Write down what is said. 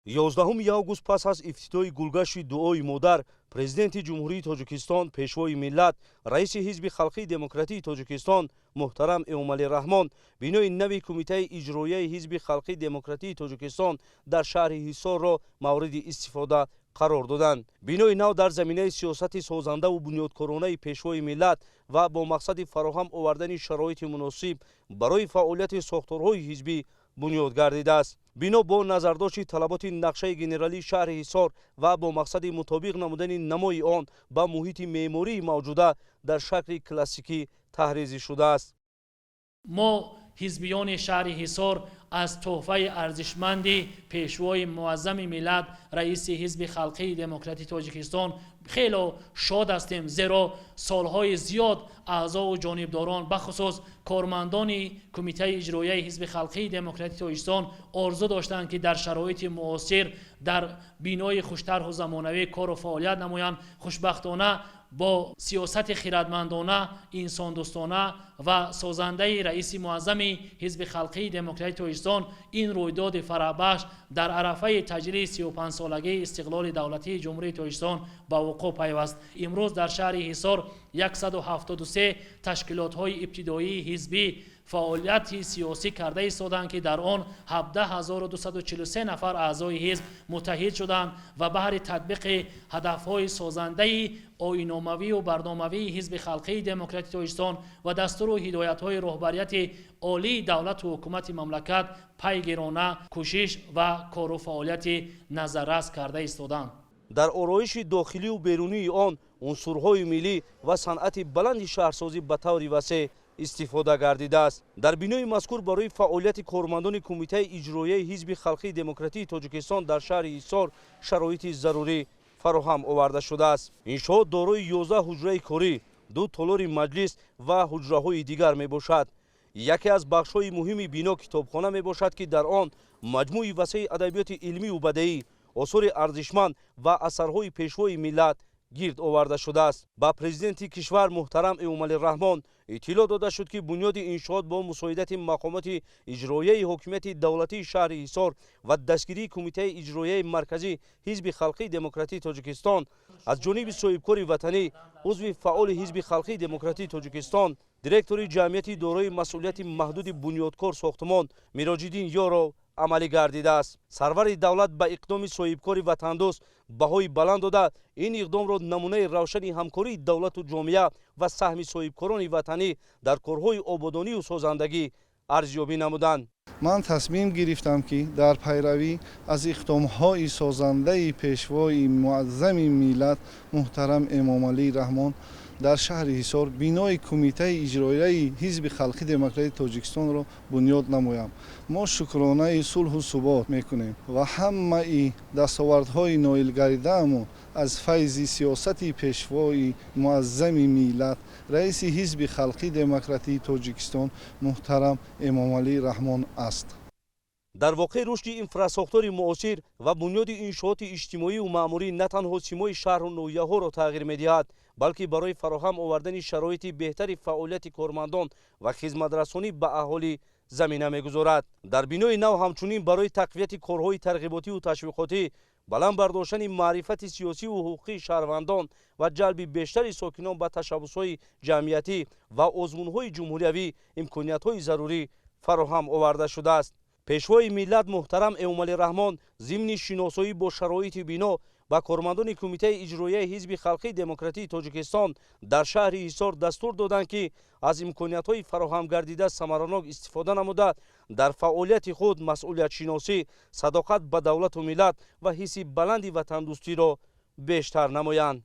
11 август пас аз ифтитоҳи гулгашти дуои модар, президенти ҷумҳурии Тоҷикистон, пешвои миллат, раиси ҳизби халқии демократии Тоҷикистон муҳтарам Эмомалӣ Раҳмон бинои нави кумитаи иҷроияи ҳизби халқии демократии Тоҷикистон дар шаҳри Ҳисорро мавриди истифода қарор доданд. Бинои нав дар заминаи сиёсати созандаву бунёдкоронаи пешвои миллат ва бо мақсади фароҳам овардани шароити муносиб барои фаъолияти сохторҳои ҳизбӣ бунёд гардидааст. бино бо назардошти талаботи нақшаи генералии шаҳри Ҳисор ва бо мақсади мутобиқ намудани намои он ба муҳити меъмории мавҷуда дар шакли классикӣ таҳризӣ шудааст. мо ҳизбиёни шаҳри Ҳисор аз тӯҳфаи арзишманди пешвои муаззами миллат, раиси ҳизби халқии демократии Тоҷикистон хело шод ҳастем, зеро солҳои зиёд аъзову ҷонибдорон бахусус кормандони кумитаи иҷроияи ҳизби халқии демократии Тоҷикистон орзу доштанд ки дар шароити муосир дар бинои хуштарҳу замонавӣ кору фаъолият намоянд. хушбахтона бо сиёсати хиратмандона, инсондӯстона ва созандаи раиси муаззами ҳизби халқии демократии Тоҷикистон ин рӯйдоди фараҳбахш дар арафаи таҷлили 35-солагии истиқлоли давлатии ҷумҳурии Тоҷикистон ба вуқӯъ пайваст. имрӯз дар шаҳри Ҳисор 173 ташкилотҳои ибтидоии ҳизбӣ фаъолияти сиёсӣ карда истоданд ки дар он 17243 нафар аъзои ҳизб муттаҳид шуданд ва баҳри татбиқи ҳадафҳои созандаи оиномавию барномавии ҳизби халқии демократии Тоҷикистон ва дастуру ҳидоятҳои роҳбарияти олии давлату ҳукумати мамлакат пайгирона кӯшиш ва кору фаъолияти назаррас карда истоданд. дар ороиши дохилию берунии он унсурҳои миллӣ ва санъати баланди шаҳрсозӣ ба таври васеъ истифода гардидааст. дар бинои мазкур барои фаъолияти кормандони кумитаи иҷроияи ҳизби халқии демократии Тоҷикистон дар шаҳри Ҳисор шароити зарурӣ фароҳам оварда шудааст. иншоот дорои 11 ҳуҷраи корӣ, 2 толори маҷлис ва ҳуҷраҳои дигар мебошад. яке аз бахшҳои муҳими бино китобхона мебошад ки дар он маҷмӯи васеъи адабиёти илмиву бадеӣ, осори арзишманд ва асарҳои пешвои миллат гирд оварда шудааст. ба президенти кишвар муҳтарам Эмомалӣ Раҳмон иттилоъ дода шуд ки бунёди иншоот бо мусоидати мақомоти иҷроияи ҳокимияти давлатии шаҳри Ҳисор ва дастгирии кумитаи иҷроияи марказии ҳизби халқии демократии Тоҷикистон аз ҷониби соҳибкори ватанӣ, узви фаъоли ҳизби халқии демократии Тоҷикистон, директори ҷамъияти дорои масъулияти маҳдуди бунёдкор сохтмон Мироҷиддин Ёров амалӣ гардидааст. сарвари давлат ба иқдоми соҳибкори ватандӯст баҳои баланд дода ин иқдомро намунаи равшани ҳамкории давлату ҷомеа ва саҳми соҳибкорони ватанӣ дар корҳои ободонию созандагӣ арзёбӣ намуданд. ман тасмим гирифтам ки дар пайравӣ аз иқдомҳои созандаи пешвои муаззами миллат муҳтарам Эмомалӣ Раҳмон дар шаҳри Ҳисор бинои кумитаи иҷроияи ҳизби халқии демократии Тоҷикистонро бунёд намоям. мо шукронаи сулҳу субот мекунем ва ҳамаи дастовардҳои ноил гаридаамон аз файзи сиёсати пешвои муаззами миллат, раиси ҳизби халқии демократии Тоҷикистон муҳтарам Эмомалӣ Раҳмон аст. дар воқеъ рушди инфрасохтори муосир ва бунёди иншооти иҷтимоию маъмурӣ на танҳо симои шаҳру ноҳияҳоро тағйир медиҳад, балки барои фароҳам овардани шароити беҳтари фаъолияти кормандон ва хизматрасонӣ ба аҳолӣ замина мегузорад. дар бинои нав ҳамчунин барои тақвияти корҳои тарғиботиву ташвиқотӣ, баланд бардоштани маърифати сиёсиву ҳуқуқии шаҳрвандон ва ҷалби бештари сокинон ба ташаббусҳои ҷамъиятӣ ва озмунҳои ҷумҳуриявӣ имкониятҳои зарурӣ фароҳам оварда шудааст. пешвои миллат муҳтарам Эмомалӣ Раҳмон зимни шиносоӣ бо шароити бино ба кормандони кумитаи иҷроияи ҳизби халқии демократии Тоҷикистон дар шаҳри Ҳисор дастур доданд ки аз имкониятҳои фароҳамгардида самаранок истифода намуда дар фаъолияти худ масъулиятшиносӣ, садоқат ба давлату миллат ва ҳисси баланди ватандӯстиро бештар намоянд.